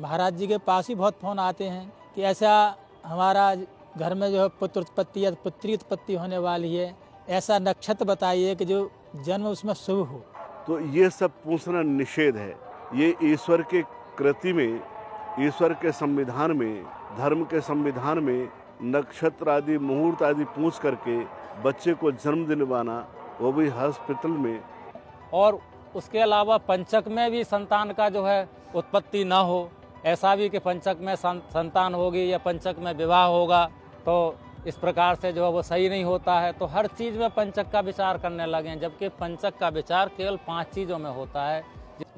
महाराज जी के पास ही बहुत फ़ोन आते हैं कि ऐसा हमारा घर में जो है पुत्र उत्पत्ति या पुत्री उत्पत्ति होने वाली है, ऐसा नक्षत्र बताइए कि जो जन्म उसमें शुभ हो। तो ये सब पूछना निषेध है। ये ईश्वर के कृति में, ईश्वर के संविधान में, धर्म के संविधान में नक्षत्र आदि मुहूर्त आदि पूछ करके बच्चे को जन्म दिलवाना, वो भी हॉस्पिटल में। और उसके अलावा पंचक में भी संतान का जो है उत्पत्ति ना हो, ऐसा भी कि पंचक में संतान होगी या पंचक में विवाह होगा, तो इस प्रकार से जो है वो सही नहीं होता है। तो हर चीज़ में पंचक का विचार करने लगे हैं, जबकि पंचक का विचार केवल 5 चीज़ों में होता है।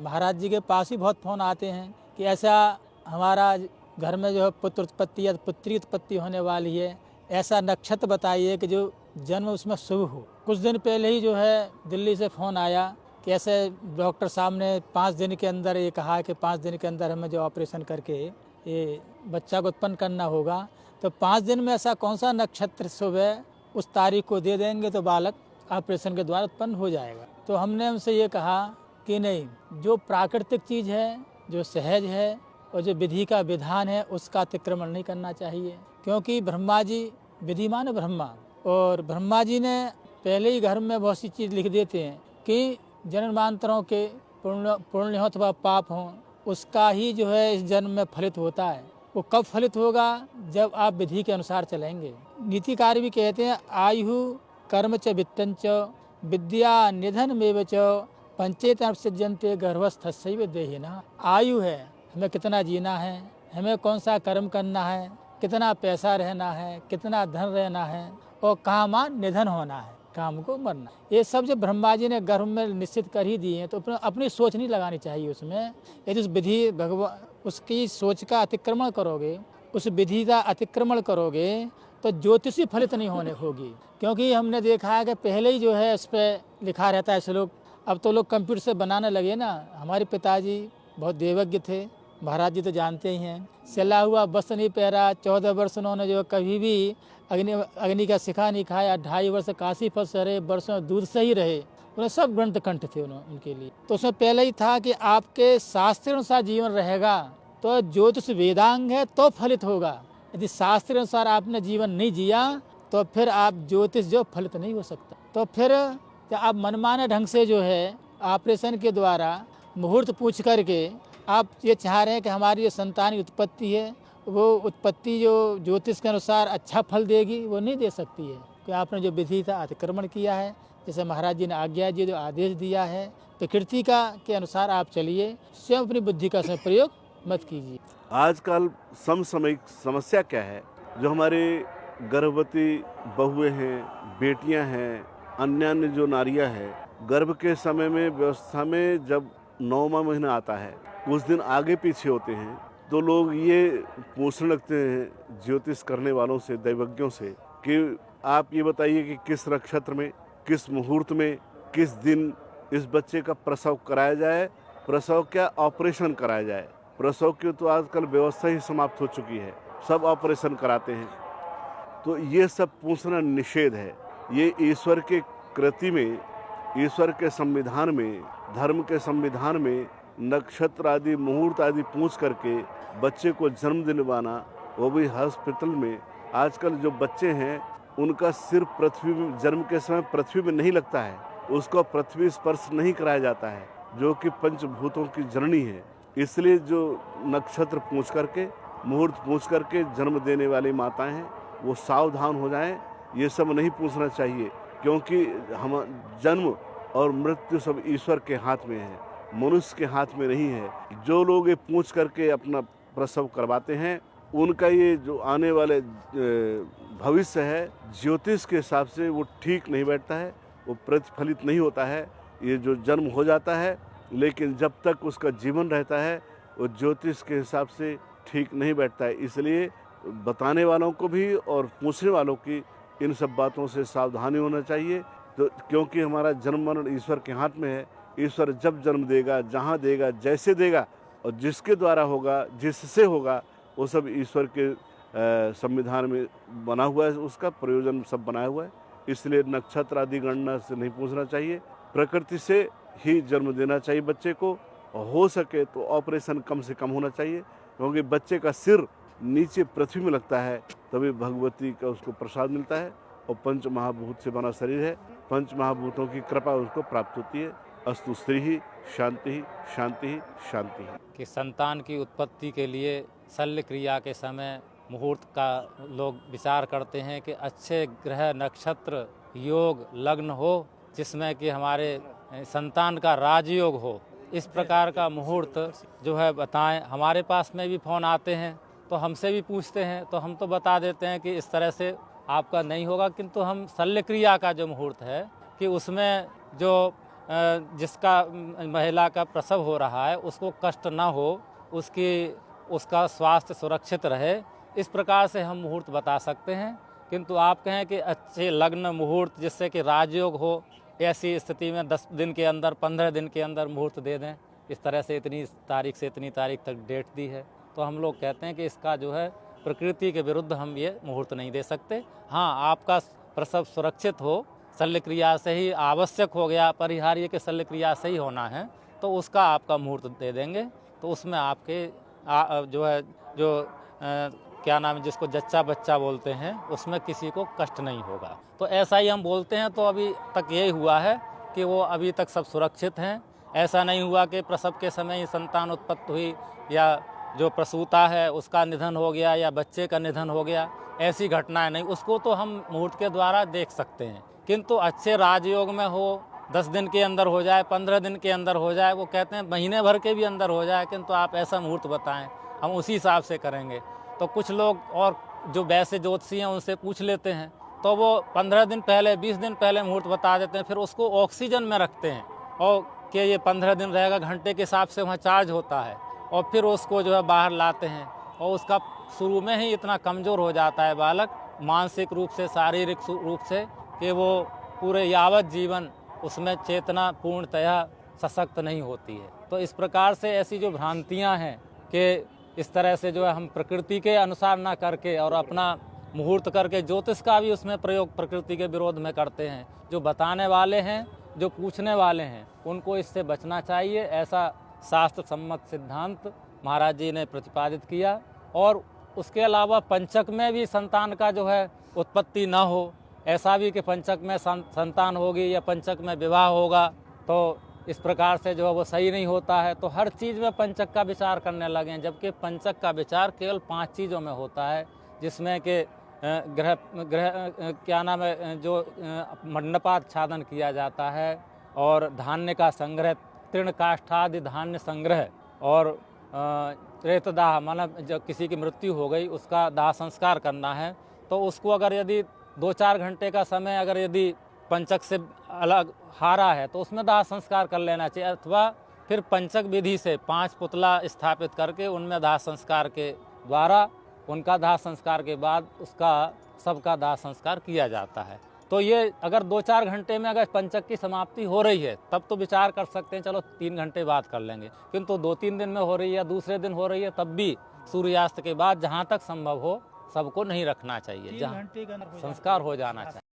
महाराज जी के पास ही बहुत फ़ोन आते हैं कि ऐसा हमारा घर में जो है पुत्र उत्पत्ति या पुत्री उत्पत्ति होने वाली है, ऐसा नक्षत्र बताइए कि जो जन्म उसमें शुभ हो। कुछ दिन पहले ही जो है दिल्ली से फ़ोन आया कि ऐसे डॉक्टर साहब ने 5 दिन के अंदर ये कहा कि 5 दिन के अंदर हमें जो ऑपरेशन करके ये बच्चा को उत्पन्न करना होगा। तो 5 दिन में ऐसा कौन सा नक्षत्र शुभ है, उस तारीख को दे देंगे तो बालक ऑपरेशन के द्वारा उत्पन्न हो जाएगा। तो हमने उनसे ये कहा कि नहीं, जो प्राकृतिक चीज़ है, जो सहज है और जो विधि का विधान है, उसका अतिक्रमण नहीं करना चाहिए। क्योंकि ब्रह्मा जी विधिमान ब्रह्मा, और ब्रह्मा जी ने पहले ही घर में बहुत सी चीज़ लिख देते हैं कि जन्मांतरों के पुण्य हो अथवा पाप हों, उसका ही जो है इस जन्म में फलित होता है। वो कब फलित होगा? जब आप विधि के अनुसार चलेंगे। नीतिकार भी कहते हैं आयु कर्म च वित्तं च विद्या निधन में च पंचेत सज्जनते गर्भस्थस्यैव देहिनः। आयु है, हमें कितना जीना है, हमें कौन सा कर्म करना है, कितना पैसा रहना है, कितना धन रहना है, और कहाँ निधन होना है, काम को मरना। ये सब जो ब्रह्मा जी ने गर्भ में निश्चित कर ही दिए हैं, तो अपनी सोच नहीं लगानी चाहिए उसमें। यदि उस विधि भगवान उसकी सोच का अतिक्रमण करोगे, उस विधि का अतिक्रमण करोगे, तो ज्योतिषी फलित नहीं होने होगी। क्योंकि हमने देखा है कि पहले ही जो है उस पर लिखा रहता है श्लोक। अब तो लोग कंप्यूटर से बनाने लगे ना। हमारे पिताजी बहुत देवज्ञ थे, महाराज जी तो जानते ही हैं। सिला हुआ वस्त्र नहीं पहरा, 14 वर्ष उन्होंने जो कभी भी अग्नि का शिखा नहीं खाया, 2.5 वर्ष काशी फल सरे, वर्षों दूर से ही रहे। उन्हें सब ग्रंथ कंठ थे उनके लिए। तो उसमें पहले ही था कि आपके शास्त्र अनुसार जीवन रहेगा तो ज्योतिष वेदांग है तो फलित होगा। यदि शास्त्र अनुसार आपने जीवन नहीं जिया तो फिर आप ज्योतिष जो फलित नहीं हो सकता। तो फिर आप मनमाने ढंग से जो है ऑपरेशन के द्वारा मुहूर्त पूछ करके आप ये चाह रहे हैं कि हमारी जो संतान की उत्पत्ति है, वो उत्पत्ति जो ज्योतिष के अनुसार अच्छा फल देगी, वो नहीं दे सकती है। कि आपने जो विधि का अतिक्रमण किया है, जैसे महाराज जी ने आज्ञा जी जो आदेश दिया है, प्रकृति का के अनुसार आप चलिए, स्वयं अपनी बुद्धि का प्रयोग मत कीजिए। आजकल समसामयिक समस्या क्या है? जो हमारे गर्भवती बहुएं हैं, बेटियां हैं, अन्य जो नारियां हैं, गर्भ के समय में व्यवस्था में जब 9वां महीना आता है, कुछ दिन आगे पीछे होते हैं, तो लोग ये पूछने लगते हैं ज्योतिष करने वालों से, दैवज्ञों से, कि आप ये बताइए कि किस नक्षत्र में, किस मुहूर्त में, किस दिन इस बच्चे का प्रसव कराया जाए, प्रसव क्या ऑपरेशन कराया जाए। प्रसव की तो आजकल व्यवस्था ही समाप्त हो चुकी है, सब ऑपरेशन कराते हैं। तो ये सब पूछना निषेध है। ये ईश्वर के कृति में, ईश्वर के संविधान में, धर्म के संविधान में नक्षत्र आदि मुहूर्त आदि पूछ करके बच्चे को जन्म दिलवाना, वो भी हॉस्पिटल में। आजकल जो बच्चे हैं उनका सिर पृथ्वी में, जन्म के समय पृथ्वी में नहीं लगता है, उसको पृथ्वी स्पर्श नहीं कराया जाता है, जो कि पंचभूतों की जननी है। इसलिए जो नक्षत्र पूछ करके, मुहूर्त पूछ करके जन्म देने वाली माताएं हैं, वो सावधान हो जाएं। ये सब नहीं पूछना चाहिए, क्योंकि हम जन्म और मृत्यु सब ईश्वर के हाथ में है, मनुष्य के हाथ में नहीं है। जो लोग ये पूछ करके अपना प्रसव करवाते हैं, उनका ये जो आने वाले भविष्य है, ज्योतिष के हिसाब से वो ठीक नहीं बैठता है, वो प्रतिफलित नहीं होता है। ये जो जन्म हो जाता है, लेकिन जब तक उसका जीवन रहता है, वो ज्योतिष के हिसाब से ठीक नहीं बैठता है। इसलिए बताने वालों को भी और पूछने वालों की इन सब बातों से सावधानी होना चाहिए। तो क्योंकि हमारा जन्म मरण ईश्वर के हाथ में है। ईश्वर जब जन्म देगा, जहाँ देगा, जैसे देगा, और जिसके द्वारा होगा, जिससे होगा, वो सब ईश्वर के संविधान में बना हुआ है, उसका प्रयोजन सब बनाया हुआ है। इसलिए नक्षत्र आदि गणना से नहीं पूछना चाहिए, प्रकृति से ही जन्म देना चाहिए बच्चे को। हो सके तो ऑपरेशन कम से कम होना चाहिए। क्योंकि बच्चे का सिर नीचे पृथ्वी में लगता है तभी भगवती का उसको प्रसाद मिलता है। और पंच महाभूत से बना शरीर है, पंच महाभूतों की कृपा उसको प्राप्त होती है। अस्तु स्त्री ही शांति ही शांति ही शांति ही। कि संतान की उत्पत्ति के लिए शल्य क्रिया के समय मुहूर्त का लोग विचार करते हैं कि अच्छे ग्रह नक्षत्र योग लग्न हो जिसमें कि हमारे संतान का राजयोग हो, इस प्रकार का मुहूर्त जो है बताएं। हमारे पास में भी फ़ोन आते हैं तो हमसे भी पूछते हैं तो हम तो बता देते हैं कि इस तरह से आपका नहीं होगा, किंतु हम शल्य क्रिया का जो मुहूर्त है कि उसमें जो जिसका महिला का प्रसव हो रहा है उसको कष्ट ना हो, उसका स्वास्थ्य सुरक्षित रहे, इस प्रकार से हम मुहूर्त बता सकते हैं। किंतु आप कहें कि अच्छे लग्न मुहूर्त जिससे कि राजयोग हो, ऐसी स्थिति में 10 दिन के अंदर 15 दिन के अंदर मुहूर्त दे दें, इस तरह से इतनी तारीख से इतनी तारीख तक डेट दी है, तो हम लोग कहते हैं कि इसका जो है प्रकृति के विरुद्ध हम ये मुहूर्त नहीं दे सकते। हाँ, आपका प्रसव सुरक्षित हो, शल्य क्रिया से ही आवश्यक हो गया, अपरिहार्य के शल्य क्रिया से ही होना है, तो उसका आपका मुहूर्त दे देंगे। तो उसमें आपके क्या नाम है जिसको जच्चा बच्चा बोलते हैं, उसमें किसी को कष्ट नहीं होगा। तो ऐसा ही हम बोलते हैं। तो अभी तक यही हुआ है कि वो अभी तक सब सुरक्षित हैं। ऐसा नहीं हुआ कि प्रसव के समय ही संतान उत्पत्ति हुई या जो प्रसूता है उसका निधन हो गया या बच्चे का निधन हो गया, ऐसी घटनाएं नहीं। उसको तो हम मुहूर्त के द्वारा देख सकते हैं। किंतु अच्छे राजयोग में हो, 10 दिन के अंदर हो जाए, 15 दिन के अंदर हो जाए, वो कहते हैं महीने भर के भी अंदर हो जाए, किंतु आप ऐसा मुहूर्त बताएं, हम उसी हिसाब से करेंगे। तो कुछ लोग और जो वैसे ज्योतिषी हैं उनसे पूछ लेते हैं, तो वो 15 दिन पहले 20 दिन पहले मुहूर्त बता देते हैं। फिर उसको ऑक्सीजन में रखते हैं और कि ये 15 दिन रहेगा, घंटे के हिसाब से वहाँ चार्ज होता है, और फिर उसको जो है बाहर लाते हैं। और उसका शुरू में ही इतना कमज़ोर हो जाता है बालक, मानसिक रूप से शारीरिक रूप से, कि वो पूरे यावत जीवन उसमें चेतना पूर्णतया सशक्त नहीं होती है। तो इस प्रकार से ऐसी जो भ्रांतियां हैं कि इस तरह से जो है हम प्रकृति के अनुसार ना करके और अपना मुहूर्त करके ज्योतिष का भी उसमें प्रयोग प्रकृति के विरोध में करते हैं। जो बताने वाले हैं, जो पूछने वाले हैं, उनको इससे बचना चाहिए। ऐसा शास्त्र सम्मत सिद्धांत महाराज जी ने प्रतिपादित किया। और उसके अलावा पंचक में भी संतान का जो है उत्पत्ति न हो, ऐसा भी कि पंचक में संतान होगी या पंचक में विवाह होगा, तो इस प्रकार से जो है वो सही नहीं होता है। तो हर चीज़ में पंचक का विचार करने लगे, जबकि पंचक का विचार केवल 5 चीज़ों में होता है, जिसमें कि ग्रह क्या नाम है जो मंडपाच्छादन किया जाता है, और धान्य का संग्रह, तृण काष्ठादि धान्य संग्रह, और प्रेतदाह मतलब जब किसी की मृत्यु हो गई उसका दाह संस्कार करना है, तो उसको अगर यदि 2-4 घंटे का समय अगर यदि पंचक से अलग हारा है तो उसमें दाह संस्कार कर लेना चाहिए। अथवा फिर पंचक विधि से 5 पुतला स्थापित करके उनमें दाह संस्कार के द्वारा, उनका दाह संस्कार के बाद उसका सबका दाह संस्कार किया जाता है। तो ये अगर 2-4 घंटे में अगर पंचक की समाप्ति हो रही है तब तो विचार कर सकते हैं, चलो 3 घंटे बाद कर लेंगे। किंतु 2-3 दिन में हो रही है या दूसरे दिन हो रही है, तब भी सूर्यास्त के बाद जहाँ तक संभव हो सबको नहीं रखना चाहिए, जहाँ संस्कार हो जाना चाहिए।